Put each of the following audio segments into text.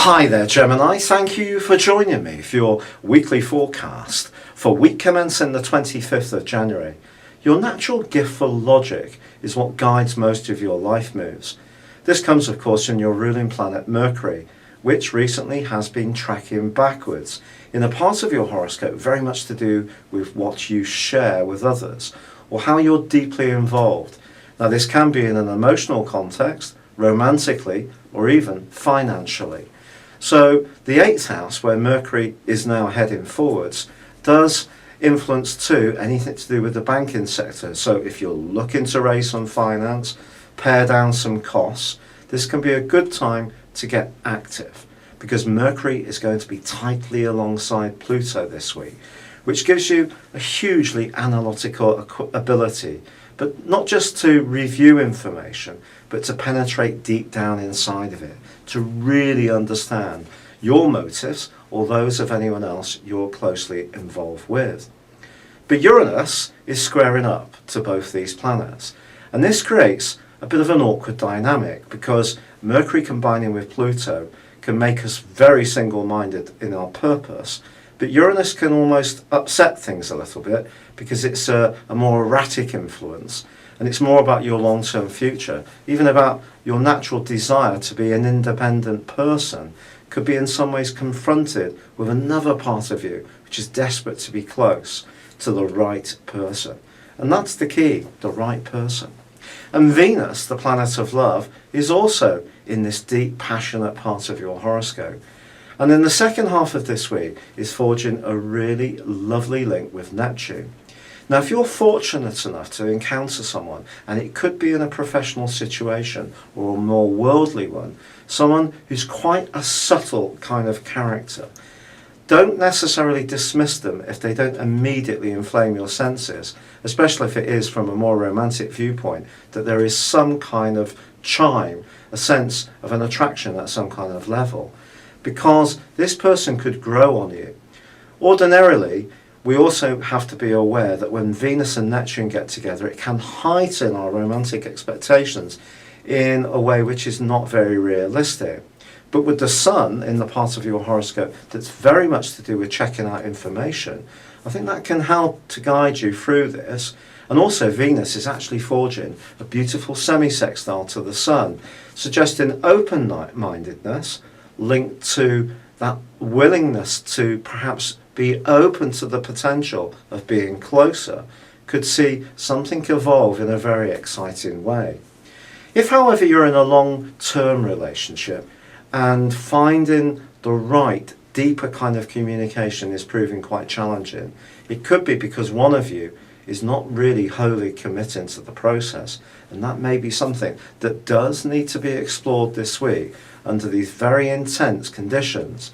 Hi there, Gemini. Thank you for joining me for your weekly forecast for week commencing the 25th of January. Your natural gift for logic is what guides most of your life moves. This comes, of course, from your ruling planet Mercury, which recently has been tracking backwards in a part of your horoscope very much to do with what you share with others or how you're deeply involved. Now, this can be in an emotional context, romantically, or even financially. So the 8th house, where Mercury is now heading forwards, does influence too anything to do with the banking sector. So if you're looking to raise some finance, pare down some costs, this can be a good time to get active because Mercury is going to be tightly alongside Pluto this week, which gives you a hugely analytical ability, but not just to review information, but to penetrate deep down inside of it, to really understand your motives or those of anyone else you're closely involved with. But Uranus is squaring up to both these planets, and this creates a bit of an awkward dynamic because Mercury combining with Pluto can make us very single-minded in our purpose, but Uranus can almost upset things a little bit because it's a more erratic influence, and it's more about your long-term future, even about your natural desire to be an independent person could be in some ways confronted with another part of you which is desperate to be close to the right person. And that's the key, the right person. And Venus, the planet of love, is also in this deep, passionate part of your horoscope. And in the second half of this week is forging a really lovely link with Neptune. Now, if you're fortunate enough to encounter someone, and it could be in a professional situation or a more worldly one, someone who's quite a subtle kind of character, don't necessarily dismiss them if they don't immediately inflame your senses, especially if it is from a more romantic viewpoint, that there is some kind of chime, a sense of an attraction at some kind of level, because this person could grow on you. Ordinarily, we also have to be aware that when Venus and Neptune get together, it can heighten our romantic expectations in a way which is not very realistic. But with the Sun in the part of your horoscope that's very much to do with checking out information, I think that can help to guide you through this. And also Venus is actually forging a beautiful semi-sextile to the Sun, suggesting open-mindedness linked to that willingness to perhaps be open to the potential of being closer, could see something evolve in a very exciting way. If, however, you're in a long-term relationship and finding the right, deeper kind of communication is proving quite challenging, it could be because one of you is not really wholly committing to the process, and that may be something that does need to be explored this week under these very intense conditions.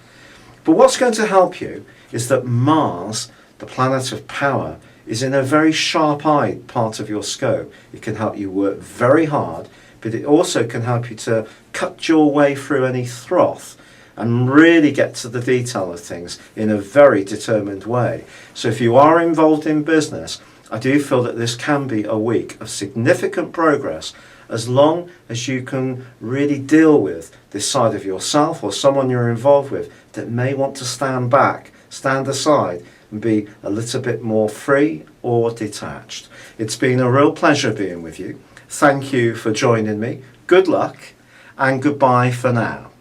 But what's going to help you is that Mars, the planet of power, is in a very sharp-eyed part of your scope. It can help you work very hard, but it also can help you to cut your way through any froth and really get to the detail of things in a very determined way. So if you are involved in business, I do feel that this can be a week of significant progress as long as you can really deal with this side of yourself or someone you're involved with that may want to stand back, stand aside and be a little bit more free or detached. It's been a real pleasure being with you. Thank you for joining me. Good luck and goodbye for now.